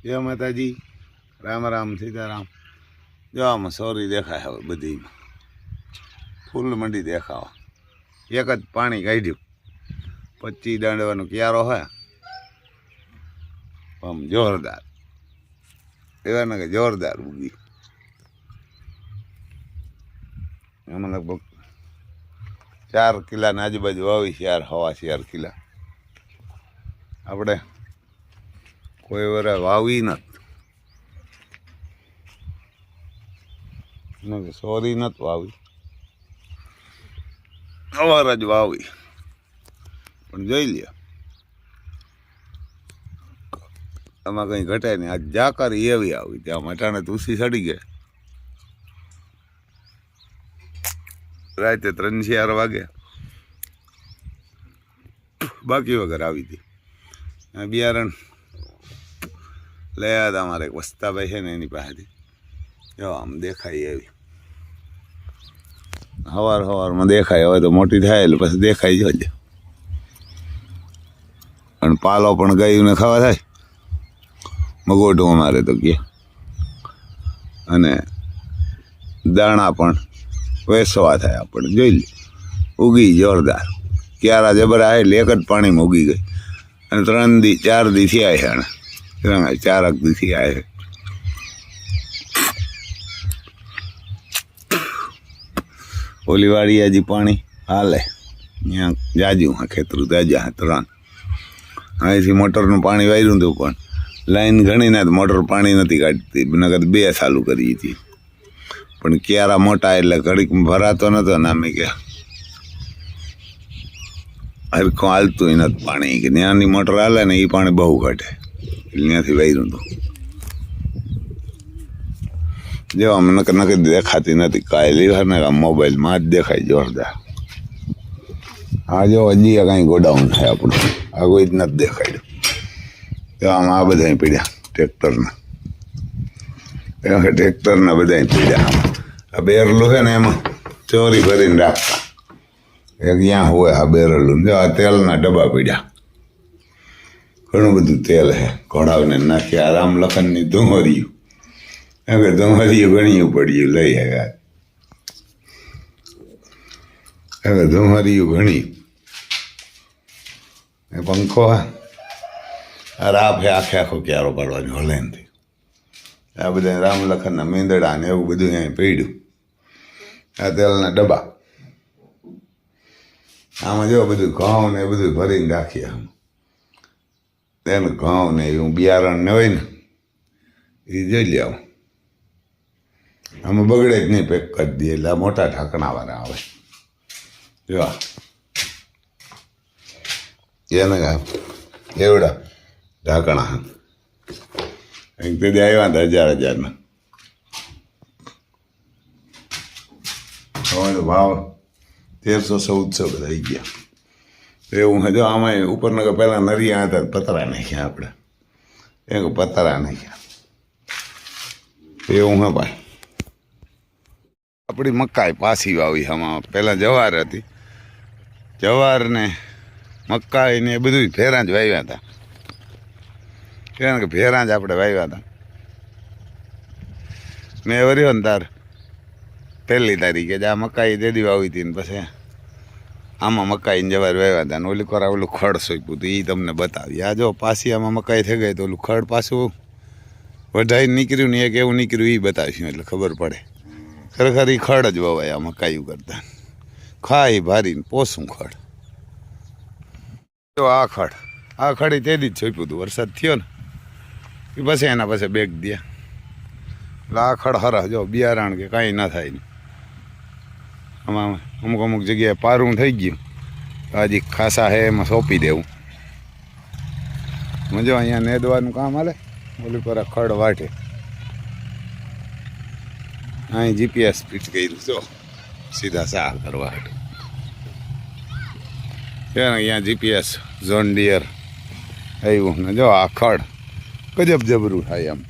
જય માતાજી, રામ રામ, સીતારામ. જો આમાં સોરી દેખાય હવે બધીમાં ફૂલ મંડી દેખાવા. એક જ પાણી કાઢ્યું, 25 દાંડવાનો ક્યારો હોય આમ જોરદાર, એવા કે જોરદાર ઉગી. એમાં લગભગ 4 કિલ્લાની આજુબાજુ વાવી છે યાર, 4.5 કિલ્લા. આપણે કોઈ વાર વાવી નથી, સોરી નથી વાવી, અવાર જ વાવી. પણ જોઈ લ્યો, આમાં કંઈ ઘટાય નહીં. આ જાકારી એવી આવી, ત્યાં મટાણે તુસી સડી ગયા. રાતે 3-4 વાગે બાકી વગર આવી હતી. બિયારણ લયા હતા અમારે એક વસ્તાભાઈ છે ને એની પાસેથી. જો આમ દેખાય એવી, સવારમાં દેખાય. હવે તો મોટી થાય એટલે પછી દેખાય જોજે. અને પાલો પણ ગાયું ને ખાવા થાય, મગોટું અમારે તો કે. અને દાણા પણ વેસવા થાય આપણે. જોઈ લે, ઉગી જોરદાર. ક્યારા જબરા એટલે એક જ પાણીમાં ઉગી ગઈ. અને 3-4 દીથી આવ્યા, 4 દીથી આવ્યા. ઓલી વાળી હજી પાણી હાલે, ત્યાં જાજુ હા ખેતરું તાજા 3. અહીંથી મોટરનું પાણી વાર્યું હતું, પણ લાઈન ઘણીને મોટર પાણી નથી કાઢતી. નકર 2 ચાલુ કરી હતી, પણ ક્યારા મોટા એટલે ઘડીક ભરાતો નતો ને. અમે કે હરખું હાલતું નથી પાણી, કે ત્યાંની મોટર હાલે ને એ પાણી બહુ ઘટે, એટલે ત્યાંથી વાર્યું હતું. જો આમ નકર દેખાતી નથી કાંઈ. લીવર ને મોબાઈલમાં જ દેખાય જોરદાર. હા જો હજી કાંઈ ગોડાઉન છે આપણું, આ કોઈ જ નથી દેખાડ્યું. જો આમ આ બધા પીડ્યા ટ્રેક્ટરના, ટ્રેક્ટરના બધા પીડ્યા. આ બેરલું છે ને એમાં ચોરી ભરીને રાખતા. એક ત્યાં હોય આ બેરલું. જો આ તેલના ડબ્બા પીડ્યા, ઘણું બધું તેલ છે. ઘોડાઓને નાખી. આ રામ લખનની ધુમરિયું, એમ કે ધુમરિયું ઘણી પડ્યું લઈ આવ્યા. હવે ધુમરિયું ઘણી. એ પંખો આ રાફ આખો ક્યારો પાડવાનો હલેનથી. આ બધા રામ લખનના મીંદડા ને એવું બધું અહીં પીડ્યું. આ તેલના ડબ્બા. આમાં જો બધું ઘઉં ને એ બધું ભરીને રાખીએ. આમ એને ઘઉં ને એવું બિયારણ ને હોય ને એ જોઈ લે. આમાં બગડે જ નહીં, પેક કરી દઈએ. એટલે આ મોટા ઢાંકણાવાળા આવે. જો એને એવડા ઢાંકણા એક તેથી આવ્યા હતા 1000-1000ના. હવે તો ભાવ 1300-1400 બધા આવી ગયા. એવું જો આમાં ઉપરના પહેલાં નરિયા હતા, પતરા નાખ્યા આપણે. એ પતરા નાખ્યા એવું હે ભાઈ. આપણી મકાઈ પાછી વાવી. આમાં પહેલાં જવાર હતી. જવાર ને મકાઈ ને એ બધું ભેરા જ વાવ્યા હતા. કારણ કે ભેરા જ આપણે વાવ્યા હતા. મેં વર્યો ને તાર 1 તારીખે જ આ મકાઈ દેદી વાવી હતી ને પછી આમાં મકાઈ ને જવાર વાવ્યા હતા. ને ઓલી કોરા ઓલું ખડ સોંપ્યું હતું, એ તમને બતાવી. આ જો પાછી આમાં મકાઈ થઈ ગઈ તો ઓલું ખડ પાછું વઢાઈને નીકળ્યું ને એક એવું નીકળ્યું એ બતાવીશું એટલે ખબર પડે. ખરેખર એ ખડ જ વવાય આ મકાઈ કરતા. ખાઈ ભારીને પોસું ખડ. જો આ ખડ તેદી જ છોપ્યું હતું. વરસાદ થયો ને એ પછી એના પાસે બેગ દે. એટલે આ ખડ હરહ જો બિયારણ કે કાંઈ ના થાય. આમાં અમુક જગ્યાએ પારું થઈ ગયું, હજી ખાસા હે એમાં સોંપી દેવું. મજો અહીંયા નેદવાનું કામ હાલે. ઓલી પર ખડ વાટે. અહીં GPS ફિટ કર્યું જો સીધા સાહ કરવા હાટું. અહીંયા GPS ઝોન ડિયર આવ્યું ને જો આ ખડ ગજબ જબરું થાય. આમ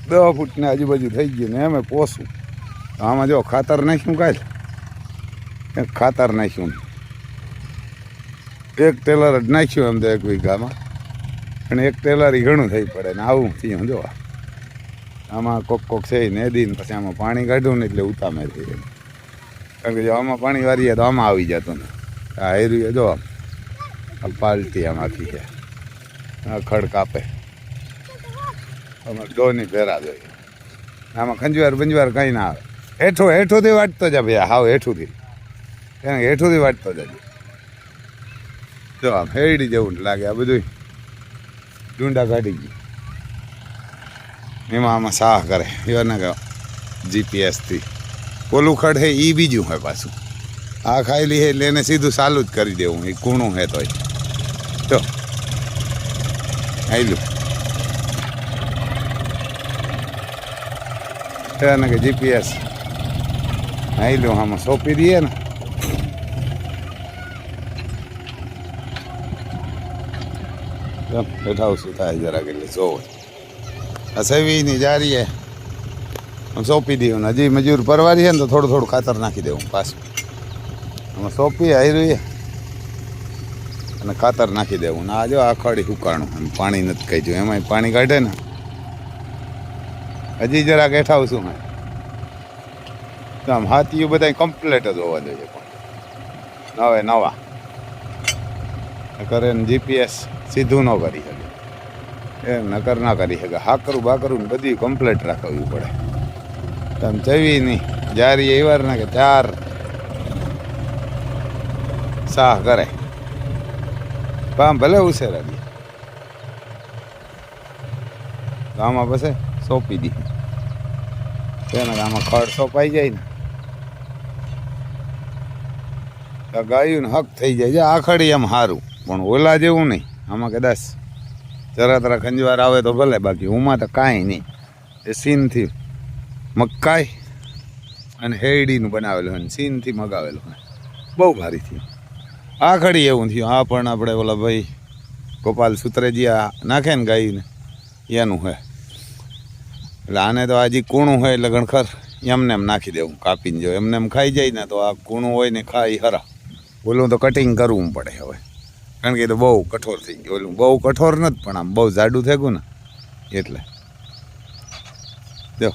10 ફૂટની આજુબાજુ થઈ ગયું ને એમ પોસું. આમાં જો ખાતર નાખ્યું કાંઈ, ખાતર નાખ્યું. 1 ટેલર જ નાખ્યું એમ તો 1 વીઘામાં. અને એક ટેલરી ઘણું થઈ પડે ને આવું થયું જો આમાં કોક છે નેદી ને પછી આમાં પાણી કાઢ્યું ને એટલે ઉતામે થઈ જાય કારણ કે જો આમાં પાણી વારીએ તો આમાં આવી જતું ને આ હેર્યું જો પાલટી આમ આખી છે ખડ કાપે આમાં ડોની ફેરા જોઈએ આમાં ખંજવાર બંજવાર કંઈ ના આવે હેઠુંથી વાટતો જા ભાઈ હાવ હેઠુંથી એને હેઠુંથી વાટતો જજો જો આમ હેડી જેવું લાગે આ બધું ડુંડા કાઢી ગયું એમાં આમાં સાહ કરે એને કહો જીપીએસથી ઓલું ખડ હે એ બીજું હોય પાછું આ ખાયેલી હે એટલે એને સીધું ચાલુ જ કરી દેવું એ કૂણું હે તોય તો આયલું એને કે જીપીએસ આયલું આમાં સોંપી દઈએ ને બેઠા ઓછું થાય જરાક એટલે જોવો આ સેવીની જારીએ સોંપી દઉં હજી મજૂર પરવારી છે ને તો થોડું ખાતર નાખી દેવું પાછું આમાં સોંપી હાર્યું અને ખાતર નાખી દેવું ને આ જો આખડી ઉકાણું એમ પાણી નથી કહી જોયું એમાં પાણી કાઢે ને હજી જરાક હેઠા છું મેં તો આમ હાથીઓ બધા કમ્પ્લેટ જ હોવા જોઈએ પણ હવે નવા કરે ને જીપીએસ સીધું ન કરી શકે એમ નકર ના કરી શકે હાકરું બાકરું ને બધી કમ્પ્લેટ રાખવી પડે તમે જવી નહીં જારી એવાર ને કે 4 સાહ કરે કામ ભલે ઉછેરા દે આમાં પછી સોંપી દી તેને આમાં ખડ સોંપાઈ જાય ને ગાયું ને હક થઈ જાય આખડી એમ સારું પણ ઓલા જેવું નહીં આમાં કદાચ જરા ખંજવાર આવે તો ભલે બાકી ઉમાં તો કાંઈ નહીં એ સીનથી મકાઈ અને હેડીનું બનાવેલું હોય ને સીનથી મગાવેલું હોય બહુ ભારી થયું આખડી એવું થયું આ પણ આપણે ઓલા ભાઈ ગોપાલ સુત્રેજી આ નાખે ને ગાયને એનું હોય એટલે આને તો હજી કૂણું હોય એટલે ગણખર એમને એમ નાખી દેવું કાપીને જો એમને એમ ખાઈ જાય ને તો આ કૂણું હોય ને ખાઈ હરા ઓલું તો કટિંગ કરવું પડે હવે કારણ કે એ તો બહુ કઠોર થઈ ગયું ઓલું બહુ કઠોર નથી પણ આમ બહુ જાડું થઈ ગયું ને એટલે જો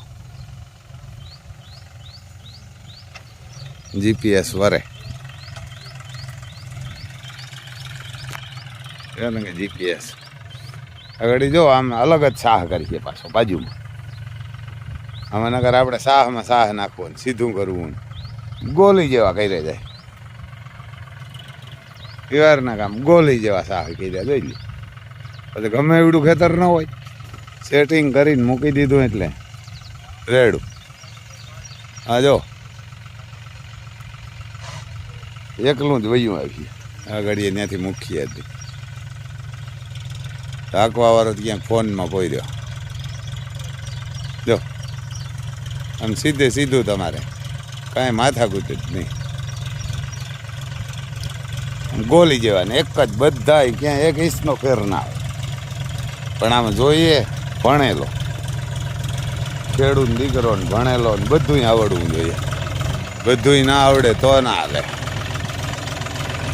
જીપીએસ વરે એને કે જીપીએસ આગળ જો આમ અલગ જ સાહ કરીએ પાછો બાજુમાં આમાં નગર આપણે સાહમાં સાહ નાખવું ને સીધું કરવું ને ગોલી જેવા કરી જાય પીવારના કામ ગોલી જેવા સાહ કરી જાય જોઈ લે પછી ગમે એવડું ખેતર ન હોય સેટિંગ કરીને મૂકી દીધું એટલે રેડું હા જો એકલું જ વયું આવી આ ગાડીએ ત્યાંથી મૂકી હતી રાખવાવાળો ક્યાંક ફોનમાં પોઈ રહ્યો જો આમ સીધું તમારે કાંઈ માથાકૂટ જ નહીં ગોલી જેવા ને એક જ બધા ક્યાં એક ઇંચનો ફેર ના આવે પણ આમ જોઈએ ભણેલો ખેડૂત દીકરો ને ભણેલો ને બધું આવડવું જોઈએ બધું ના આવડે તો ના હાલે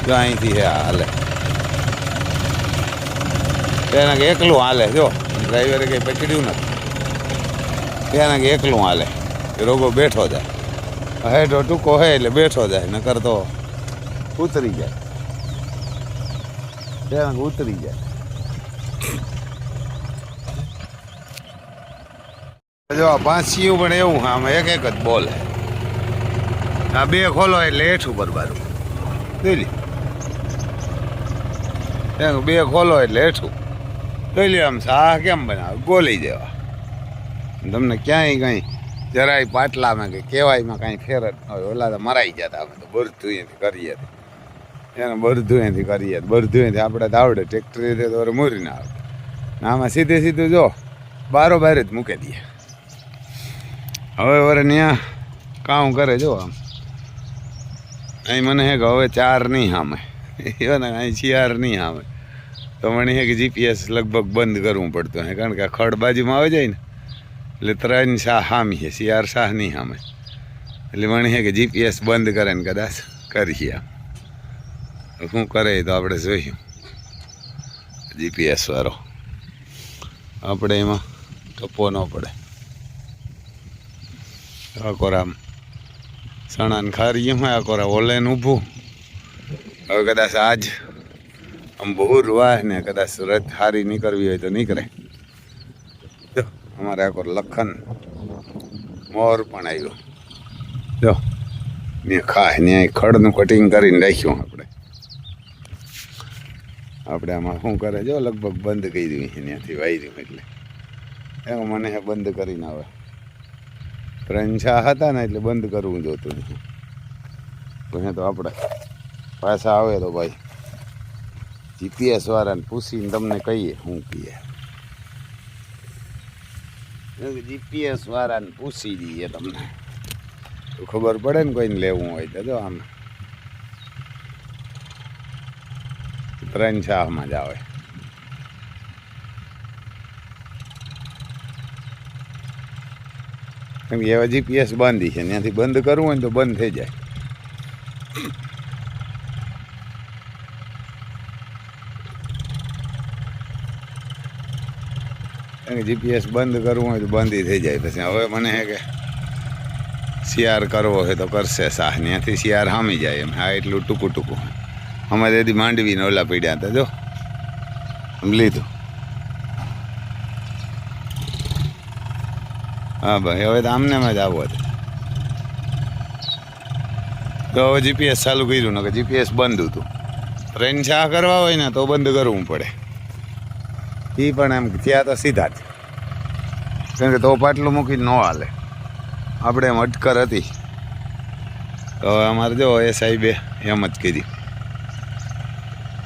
જો અહીંથી હે હાલે એના કે એકલું હાલે જો ડ્રાઈવરે કંઈ પકડ્યું નથી એના કે એકલું હાલે રોગો બેઠો જાય હેઠો ટૂંકો હે એટલે બેઠો જાય નકર તો ઉતરી જાય એના ઉતરી જાય જો આ પાંચીયું પણ એવું આમાં એક જ બોલ આ બે ખોલો એટલે હેઠું પરબારું જોઈ લે બે ખોલો એટલે હેઠું જોઈ લે આમ સાહ કેમ બનાવે ગોલી જેવા તમને ક્યાંય કંઈ જરાય પાટલામાં કે કહેવાયમાં કાંઈ ફેર જ ન હોય ઓલા તો મરાઈ જતા અમે તો બધું અહીંથી કરીએ એને બધું અહીંથી કરીએ બધું અહીંથી આપણે તો આવડે ટ્રેક્ટરી તો મૂરી ના આવડે આમાં સીધું જો બારોબાર જ મૂકી દઈએ હવે વરે ત્યાં કામ કરે જો આમ અહીં મને હે કે હવે 4 નહીં સામે એને અહીં 4 નહીં સામે તો મને હે કે જીપીએસ લગભગ બંધ કરવું પડતું હે કારણ કે આ ખડ બાજુમાં આવી જાય ને એટલે 3 શાહ સામી છે 4 શાહ નહીં સામે એટલે મને હે કે જીપીએસ બંધ કરે ને કદાચ કરીએ આમ શું કરે તો આપણે જોયું જીપીએસ વાળો આપણે એમાં ટપો ન પડે. આ કોરા સણાને ખારી એમાં આ કોરા ઓલેન ઊભું. હવે કદાચ આજ આમ બહુ વાહ ને કદાચ રથ હારી નીકળવી હોય તો નીકળે. જો અમારે આ કોર લખન મોર પણ આવ્યો. જો ને ખાય ને ખડનું કટિંગ કરીને રાખ્યું આપણે આમાં શું કરે જો લગભગ બંધ કરી દઉં ત્યાંથી વાયર્યું એટલે એમાં મને બંધ કરીને આવે. પ્રંછા હતા ને એટલે બંધ કરવું જોતું નહીં. તો આપણે પાછા આવે તો ભાઈ જીપીએસ વાળાને પૂછીને તમને કહીએ શું કહીએ. જીપીએસ વાળાને પૂછી દઈએ તમને તો ખબર પડે ને કોઈને લેવું હોય તો. જો આમ પ્રંછામાં જ આવે. કેમ કે એવા જીપીએસ બાંધી છે ત્યાંથી બંધ કરવું હોય ને તો બંધ થઈ જાય. જીપીએસ બંધ કરવું હોય તો બંધ થઈ જાય. પછી હવે મને હે કે શિયાર કરવો હોય તો કરશે શાહ ત્યાંથી શિયાર સામી જાય એમ. હા એટલું ટૂંકું ટૂંકું અમારે એથી માંડવીને ઓલા પીડ્યા હતા. જો લીધું. હા ભાઈ હવે તો આમનેમાં જ આવો હતો. તો હવે જીપીએસ ચાલુ કર્યું ને કે જીપીએસ બંધ હતું. ટ્રેન શા કરવા હોય ને તો બંધ કરવું પડે. એ પણ એમ ત્યાં તો સીધા જ કેમ કે તો પાટલું મૂકીને ન હાલે. આપણે એમ અટકર હતી તો અમારે જો એ સાહેબે એમ જ કીધી.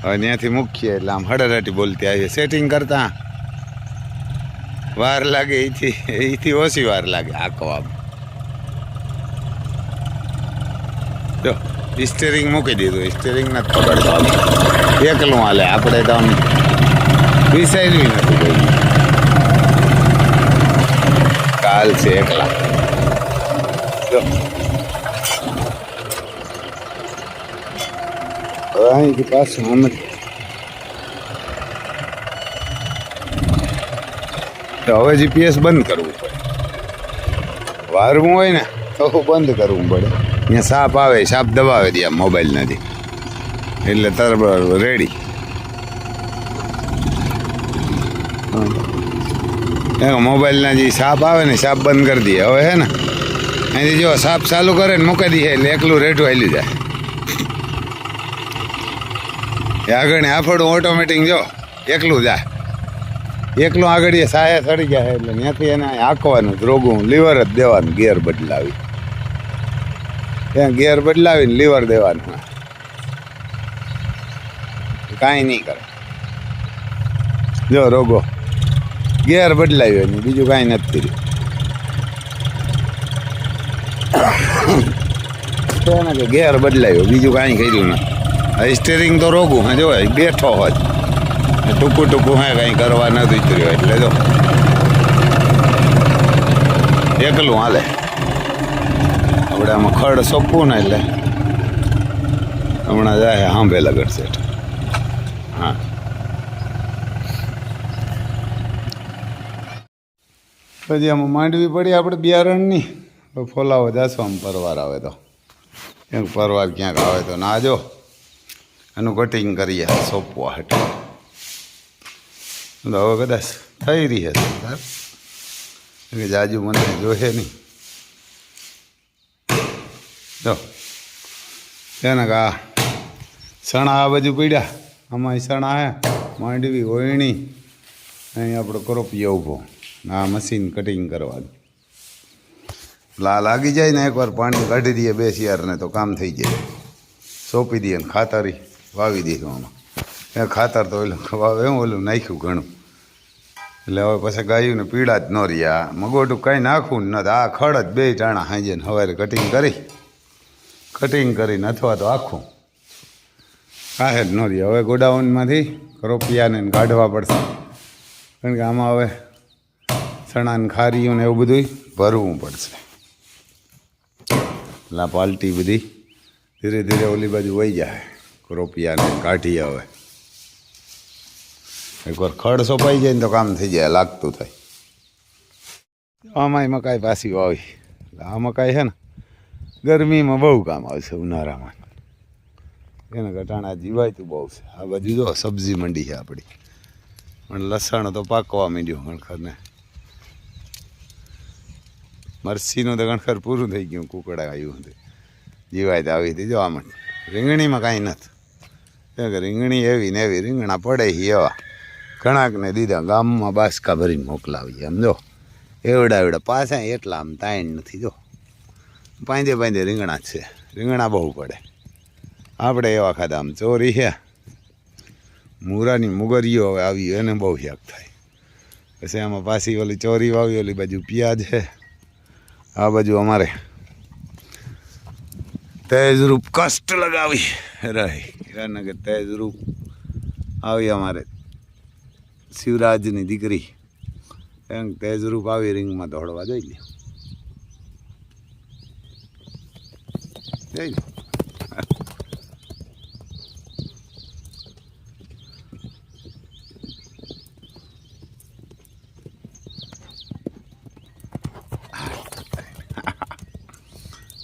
હવે ત્યાંથી મૂકીએ એટલે આમ હડરહટી બોલતી આવીએ. સેટિંગ કરતા વાર લાગે એથી ઓછી વાર લાગે આંકવામાં. જો સ્ટેરિંગ મૂકી દીધું. સ્ટેરિંગ નથી ખબર તો એકલું હાલે. આપણે તો આમ વિસાયેલું નથી કોઈ. કાલ છે એકલા. જો અહીંથી પાછું આમ જ હવે જીપીએસ બંધ કરવું પડે. વારવું હોય ને તો બંધ કરવું પડે. અહીંયા સાપ આવે સાપ દબાવે દે આમ મોબાઈલ નથી એટલે તરત રેડી. મોબાઈલના જે સાપ આવે ને સાપ બંધ કરી દઈએ. હવે હે ને અહીંથી જો સાપ ચાલુ કરે ને મૂકી દઈએ એટલે એકલું રેટું હાલી જાય. આગળ આફડું ઓટોમેટિક જો એકલું જાય. એકલું આગળ એ સાયા ચડી જાય એટલે ત્યાંથી એને હાંકવાનું રોગું લીવર જ દેવાનું. ગેર બદલાવી ત્યાં ગેર બદલાવીને લીવર દેવાનું. કાંઈ નહીં કરે. જો રોગો ગેર બદલાવ્યો નહીં બીજું કાંઈ નથી કર્યું. એને કે ગેર બદલાવ્યો બીજું કાંઈ કર્યું નથી. સ્ટેરિંગ તો રોગું હા જો બેઠો હોય ટૂંકું ટૂંકું હે કાંઈ કરવા નથી ઉતર્યો એટલે જો એકલું હાલે. આપણે આમાં ખડ સોંપવું ને એટલે હમણાં જાય સાંભે લગડશે. હા પછી આમાં માંડવી પડી આપણે બિયારણની ફોલાવો જાશો આમ પરવાર આવે તો. ક્યાંક પરવાર ક્યાંક આવે તો ના જો એનું કટિંગ કરીએ સોંપવા હટે. તો હવે કદાચ થઈ રહી હશે સર કે જાજુ મને જોશે નહીં. જો એને કા સણા આ બાજુ પડ્યા. આમાં સણા હે માંડવી ઓયણી અહીં આપણો કરોપિયો ઊભો. આ મશીન કટિંગ કરવાનું લાગી જાય ને એકવાર પાણી કાઢી દઈએ 2 શિયારને તો કામ થઈ જાય. સોંપી દઈએ ને ખાતરી વાવી દઈશું આમાં. એ ખાતર તો વાવે ઓલું નાખ્યું ઘણું એટલે હવે પછી ગાયું ને પીડા જ ન રહ્યા. મગોટું કાંઈ નાખવું ને નથી. આ ખડ જ 2 ટાણા હાંજે ને સવારે કટિંગ કરીને અથવા તો આખું કાંઈ જ ન રહ્યા. હવે ગોડાઉનમાંથી કરોપિયાને કાઢવા પડશે કારણ કે આમાં હવે ચણાને ખારીયું ને એવું બધું ભરવું પડશે. એટલે પાલટી બધી ધીરે ધીરે ઓલી બાજુ વહી જાય. કરોપિયાને કાઢી હવે એકવાર ખડ સોંપાઈ જાય ને તો કામ થઈ જાય, લાગતું થાય. આમાંય મકાઈ પાછી વાવી. આ મકાઈ છે ને ગરમીમાં બહુ કામ આવશે, ઉનાળામાં એને ઘટાણા જીવાયતું બહુ છે. આ બાજુ જો સબ્જી મંડી છે આપણી, પણ લસણ તો પાકવા માંડ્યું ગણખરને. મરસીનું તો ગણખર પૂરું થઈ ગયું, કુકડા આવ્યું હતું જીવાય તો આવી હતી. જો આમાં રીંગણીમાં કાંઈ નથી, કેમ કે રીંગણી એવી ને એવી રીંગણા પડે એવા ઘણાકને દીધા, ગામમાં બાસકા ભરીને મોકલાવી. આમ જો એવડા એવડા પાછા એટલા આમ તાઈન નથી. જો પાંદે પાંદે રીંગણા જ છે, રીંગણા બહુ પડે. આપણે એવા ખાધા આમ ચોરી છે. મૂરાની મુગરીઓ હવે આવી એને બહુ શાક થાય. પછી આમાં પાછી ઓલી ચોરી વાવી, ઓલી બાજુ પિયાજ છે, આ બાજુ અમારે તેજરૂપ કષ્ટ લગાવી રહી. એને કે તેજરૂપ આવી અમારે શિવરાજની દીકરી, એમ તેજરૂપ આવી રીંગમાં દોડવા જઈ લે. જઈ લે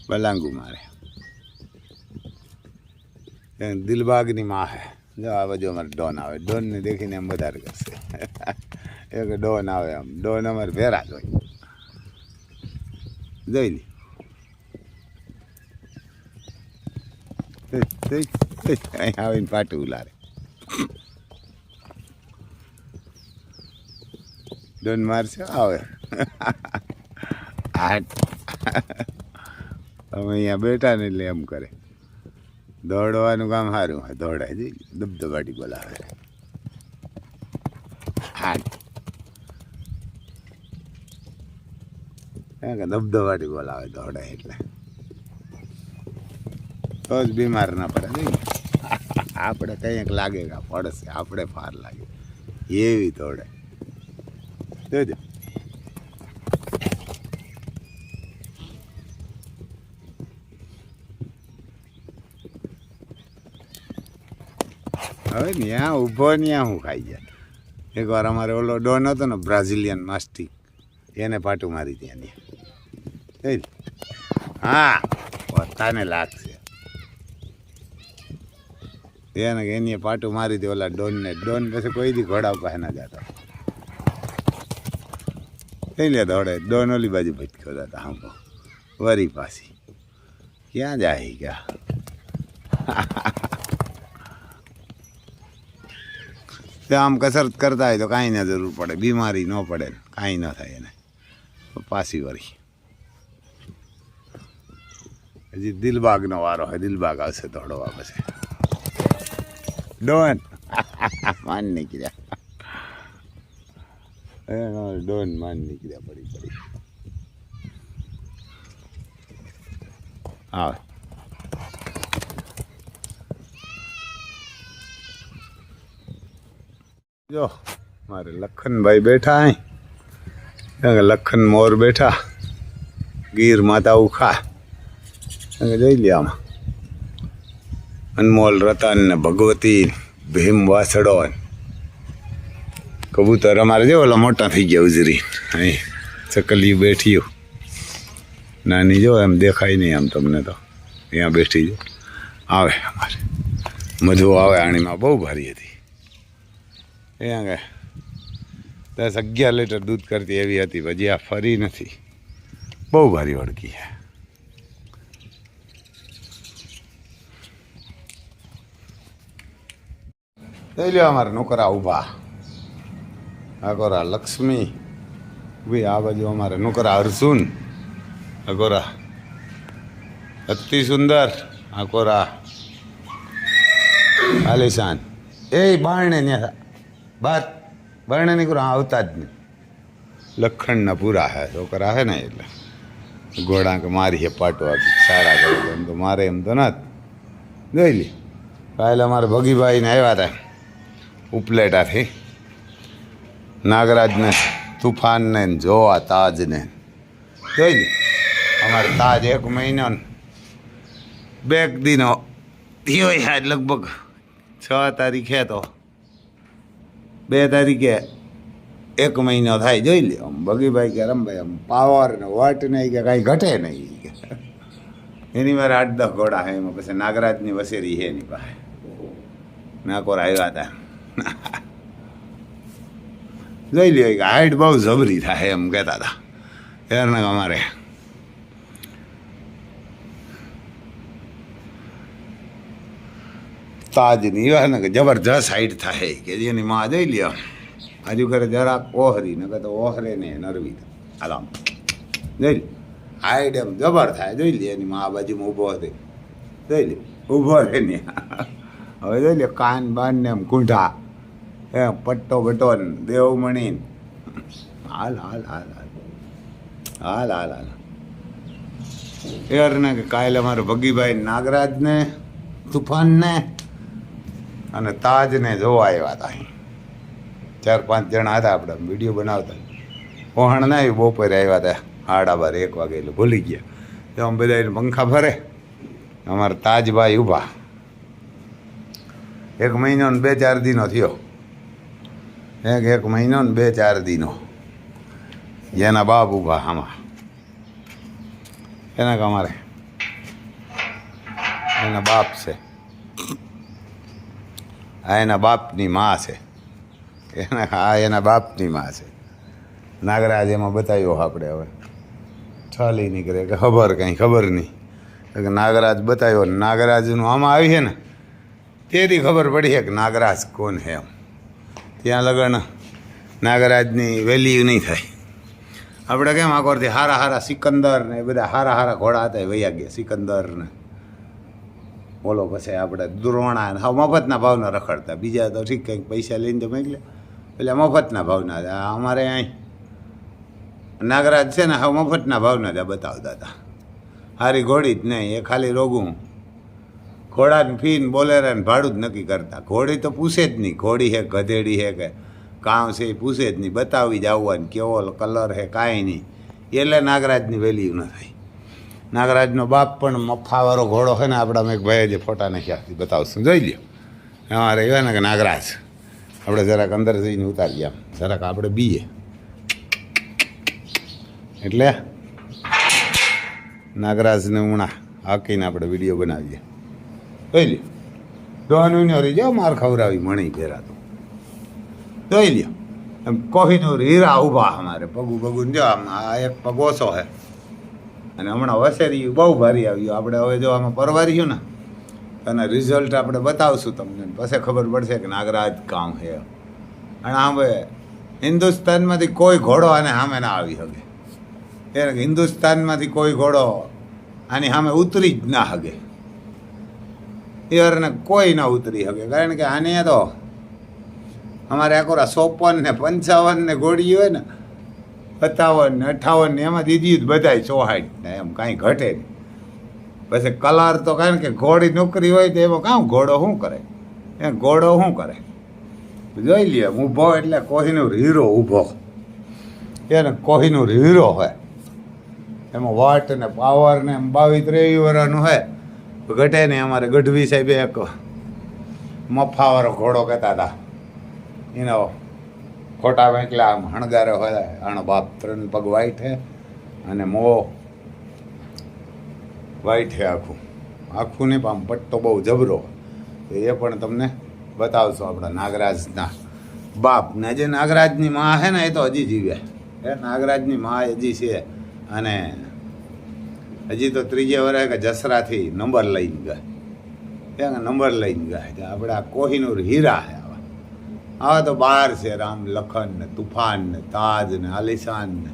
બલાંગુ મારે. દિલબાગની માં હે. જો આ બાજુ અમારે ડોન આવે, ડોનને દેખીને એમ વધારે કરશે. એક ડોન આવે, આમ ડોન અમારે ભેરા જ હોય. જોઈ લી અહીં આવીને પાટું ઉલારે. ડોન મારશે આવે. અમે અહીંયા બેઠા ને એટલે એમ કરે. દોડવાનું કામ સારું હોય, દોડાય જઈ દબદબાટી બોલાવે. હા કે દબદબાટી બોલાવે, દોડાય એટલે તો જ બીમાર ના પડે. નહીં આપણે કંઈક લાગે કે પડશે, આપણે ફાર લાગે એવી દોડે. જોજો હવે ત્યાં ઊભો ત્યાં હું ખાઈ જાય. એકવાર અમારે ઓલો ડોન હતો ને બ્રાઝિલિયન માસ્ટિક, એને પાટું મારી ત્યાં. હા પોતાને લાગશે એને કે એની પાટું મારી દે ઓલા ડોનને. ડોન પછી કોઈ દી ઘોડા પાસે ના જતો. થઈ લે દોડે. ડોન ઓલી બાજુ ભટક્યો હતા આમ વરી પાછી. ક્યાં જાય ગયા? આમ કસરત કરતા હોય તો કાંઈ ના જરૂર પડે, બીમારી ન પડે, કાંઈ ન થાય એને. પાછી વળી હજી દિલબાગનો વારો હોય, દિલબાગ આવશે દોડવા. પછી ડોન માન નીકળ્યા, ડોન માન નીકળ્યા પડી પડી. હા જો મારે લખનભાઈ બેઠા અહીં, લખન મોર બેઠા, ગીર માતા ઉખા. જોઈ લે આમાં અનમોલ રતન ને ભગવતી, ભીમ વાસડો, કબૂતર અમારે જો ઓલા મોટા થઈ ગયા ઉજરી. અહીં ચકલીયું બેઠી, નાની જો એમ દેખાય નહીં આમ તમને તો. ત્યાં બેઠી જો આવે અમારે મધુ આવે. આણીમાં બહુ ભારી હતી. અહીંયા ગયા 10-11 લીટર દૂધ કરતી એવી હતી, પછી આ ફરી નથી. બહુ ભારી વળકી છે. જોઈ લો અમારા નોકરા ઊભા. આ કોરા લક્ષ્મી ઊભી, આ બાજુ અમારે નોકરા અર્જુન. આ કોરા અતિ સુંદર, આ કોરા આલિશાન. એ બારણે ત્યાં બાર બારણે નીકળો આવતા જ નહીં. લખણના પૂરા હે છોકરા હે ને, એટલે ઘોડા કે મારી હે પાટો આપી સારા કરે. એમ તો મારે એમ તો નથી. જોઈ લી કાલે અમારે ભગીભાઈને આવ્યા હતા ઉપલેટાથી, નાગરાજને, તુફાનને, જોવા તાજને. જોઈ લી અમારે તાજ 1 મહિનો 2 દિનો થયો. લગભગ 6 તારીખે તો 2 તારીખે 1 મહિનો થાય જોઈ લ્યો. આમ ભગીભાઈ કે રમભાઈ આમ પાવર ને વટ નહીં કે કાંઈ ઘટે નહીં કે એની મારે 8-10 ઘોડા છે. એમાં પછી નાગરાજની વસેરી છે એની પાસે. નાકોર આવ્યા હતા જોઈ લ્યો કે હાઈટ બહુ જબરી થાય એમ કહેતા હતા. એરના અમારે તાજની એવા ને કે જબરજસ્ત હાઈટ થાય કે જેની માં જોઈ લ્યો. હજુ કરે જરાક ઓહરી ને તો ઓહરે ને નરવી આરામ જોઈ લે હાઈટ એમ જબર થાય જોઈ લે. એની માં આ બાજુમાં ઊભો હતી જોઈ લે ઊભો રહે ને હવે જોઈ લે કાન બાન ને એમ કુંઠા એમ પટ્ટો બટો દેવમણી હાલ હાલ હાલ હાલ હાલ હાલ હાલ યાર ને કે કાલે અમારે ભગીભાઈ નાગરાજને તુફાનને અને તાજને જોવા આવ્યા હતા. 4-5 જણા હતા આપણે વિડીયો બનાવતા. પહોણ ના આવ્યું બપોરે આવ્યા હતા 12:30 1 વાગે એટલે ભૂલી ગયા. તો આમ બધા પંખા ફરે અમારા તાજભાઈ ઊભા 1 મહિનો ને 2-4 દિનો થયો. 1 મહિનો ને 2-4 દિનો જેના બાપ ઊભા આમાં એના કે અમારે એના બાપ છે. આ એના બાપની માં છે. એના બાપની માં છે. નાગરાજ એમાં બતાવ્યો આપણે હવે છાલી નીકળે કે ખબર કંઈ ખબર નહીં કે નાગરાજ બતાવ્યો. નાગરાજનું આમાં આવી છે ને તેથી ખબર પડી છે કે નાગરાજ કોણ છે એમ. ત્યાં લગન નાગરાજની વેલ્યુ નહીં થાય. આપણે કેમ આકોરથી હારા હારા સિકંદર ને એ બધા હારા હારા ઘોડા હતા વૈયા ગયા. સિકંદર ને બોલો પછી આપણે દ્રોણા ને હા મફતના ભાવના રખડતા. બીજા તો ઠીક કંઈક પૈસા લઈને તો મોકલે એટલે મફતના ભાવના હતા. અમારે અહીં નાગરાજ છે ને હા મફતના ભાવના જ બતાવતા હતા. હારી ઘોડી જ નહીં એ ખાલી રોગું ઘોડાને ફીન બોલેરાને ભાડું જ નક્કી કરતા. ઘોડી તો પૂછે જ નહીં ઘોડી છે ગધેડી છે કે કામ છે એ પૂછે જ નહીં. બતાવી જ આવવાની કેવો કલર છે કાંઈ નહીં. એટલે નાગરાજની વેલ્યુ ન થાય. નાગરાજનો બાપ પણ મફાવાળો ઘોડો છે ને આપણા એક ભાઈએ જે ફોટા નાખ્યા બતાવશું જોઈ લ્યો. અમારે એવા ને કે નાગરાજ આપણે જરાક અંદર જઈને ઉતારીએ આમ જરાક આપણે બીએ એટલે નાગરાજને ઉણા હાકીને આપણે વિડીયો બનાવીએ જોઈ લ્યો. દોનું રહી જાઓ માર ખવડાવી મણી પહેરાતું જોઈ લ્યો. એમ કોહિનૂર હીરા ઊભા અમારે પગું પગું જો આમ આ એક પગ ઓછો છે અને હમણાં વસેરી બહુ ભારી આવ્યું. આપણે હવે જો આમાં પરવાર્યું ને અને રિઝલ્ટ આપણે બતાવશું તમને પછી ખબર પડશે કે નાગરાજ કામ છે. અને હવે હિન્દુસ્તાનમાંથી કોઈ ઘોડો આને સામે ના આવી શકે. એટલે હિન્દુસ્તાનમાંથી કોઈ ઘોડો આની સામે ઉતરી જ ના શકે. એને કોઈ ના ઉતરી શકે કારણ કે આને તો અમારે આકોરા 54 ને 55 ને ઘોડી હોય ને 57 ને 58 ને એમાં દીધી જ બધાય 64 ને એમ કાંઈ ઘટે નહીં. પછી કલર તો કારણ કે ઘોડી નોકરી હોય તો એમાં કામ ઘોડો શું કરે એ ઘોડો શું કરે જોઈ લે. ઊભો એટલે કોહિનૂર હીરો ઊભો એને કોહિનૂર હીરો હોય. એમાં વટ ને પાવર ને 22-23 વર્ષનું હોય ઘટે ને. અમારે ગઢવી સાહેબ એક મફાવાળો ઘોડો કહેતા હતા એનો ખોટા વેંકલા આમ હણગારે હોય. આનો બાપ 3 પગ વાઈટ છે અને મો વાઈટ છે આખું આખું નહીં આમ પટ્ટો બહુ જબરો. તો એ પણ તમને બતાવશો આપણા નાગરાજના બાપ ને. જે નાગરાજની માં છે ને એ તો હજી જીવે. એ નાગરાજની માં હજી છે અને હજી તો 3 વર્ષે કે જસરાથી નંબર લઈને ગયા. ત્યાં નંબર લઈને ગયા. આપણે આ કોહિનૂર હીરા છે. આવા તો 12 છે રામ લખન ને તુફાન ને તાજ ને આલિશાન ને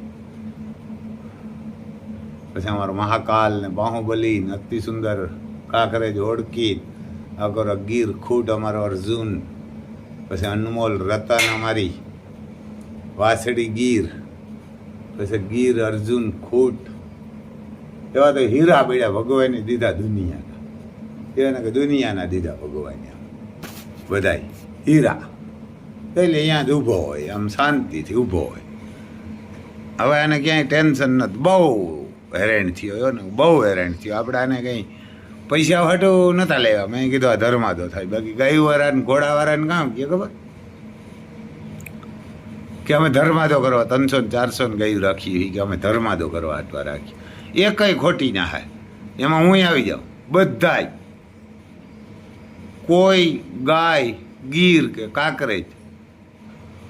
પછી અમારો મહાકાલ ને બાહુબલી ને અતિ સુંદર કાંકરેજ હોડકી અગર ગીર ખૂટ અમારો અર્જુન પછી અનમોલ રતન અમારી વાસળી ગીર પછી ગીર અર્જુન ખૂટ એવા તો હીરા બેડા ભગવાને દીધા દુનિયાના. એને કે દુનિયાના દીધા ભગવાને બધાય હીરા. એટલે અહીંયા જ ઊભો હોય આમ શાંતિથી ઊભો હોય. હવે આને ક્યાંય ટેન્શન નથી. બહુ હેરાન થયો ને બહુ હેરાન થયો. આપણે આને કંઈ પૈસા હાટું નહોતા લેવા. મેં કીધું આ ધર્માદો થાય. બાકી ગાયવાળાને ઘોડાવાળાને કામ કે ખબર કે અમે ધર્માદો કરવા 300 ને 400 ને ગાયું રાખી કે અમે ધર્માદો કરવા આટવા રાખી. એ કંઈ ખોટી ના થાય. એમાં હું આવી જાઉં. બધાય કોઈ ગાય ગીર કે કાંકરેજ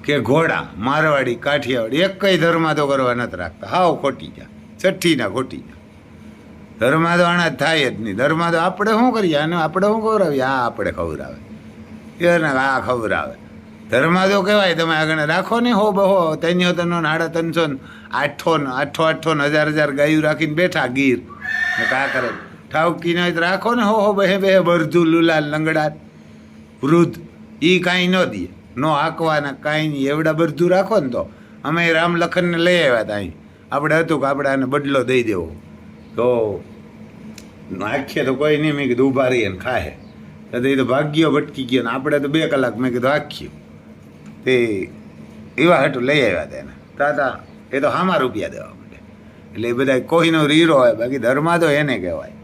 કે ઘોડા મારવાડી કાઠિયાવાડી એક કંઈ ધર્માદો કરવા નથી રાખતા. હાવ ખોટી જા, છઠ્ઠીના ખોટી જા. ધર્માદો આણા થાય જ નહીં. ધર્માદો આપણે શું કરીએ? આને આપણે શું ખવડાવીએ? આ આપણે ખવડાવે, એને આ ખવડાવે. ધર્માદો કહેવાય. તમે આગળ રાખો ને હો બહો 300 350 800 ને 1000 ગાયું રાખીને બેઠા ગીર ને કાંકરેજ ઠાવકી ન રાખો ને હો બે બરધું લુલાલ લંગડા વૃદ્ધ એ કાંઈ ન દે, નો હાંકવાના કાંઈ નહીં. એવડા બરધું રાખો ને તો અમે રામ લખનને લઈ આવ્યા હતા અહીં. આપણે હતું કે આપણે આને બદલો દઈ દેવો તો નાખીએ તો કોઈ નહીં. મેં કીધું ઊભા રહીએ ને ખાય તો એ તો ભાગ્યો ભટકી ગયો ને આપણે તો 2 કલાક મેં કીધું આખ્યું તે એવા હાટું લઈ આવ્યા હતા એને. તાતા એ તો હામાં રૂપિયા દેવા માટે. એટલે એ બધા કોઈનો રીરો હોય. બાકી ધર્માદો એને કહેવાય.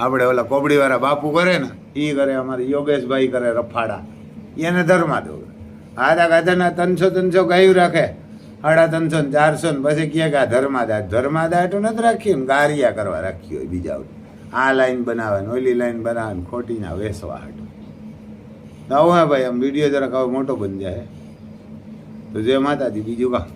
આપણે ઓલા કોબડીવાળા બાપુ કરે ને એ કરે, અમારે યોગેશભાઈ કરે રફાડા, એને ધર્માદો. આધા ગાધાના 300 ગાયું રાખે 350 400 ને પછી કહે કે આ ધર્માદા એટલું નથી રાખ્યું ને ગારિયા કરવા રાખ્યું હોય બીજા. આ લાઈન બનાવે ને ઓલી લાઈન બનાવે ને ખોટીના વેસવા હાટું. તો આવું હે ભાઈ, આમ વિડીયો જરાક હવે મોટો બની જાય તો જય માતાજી. બીજું કાં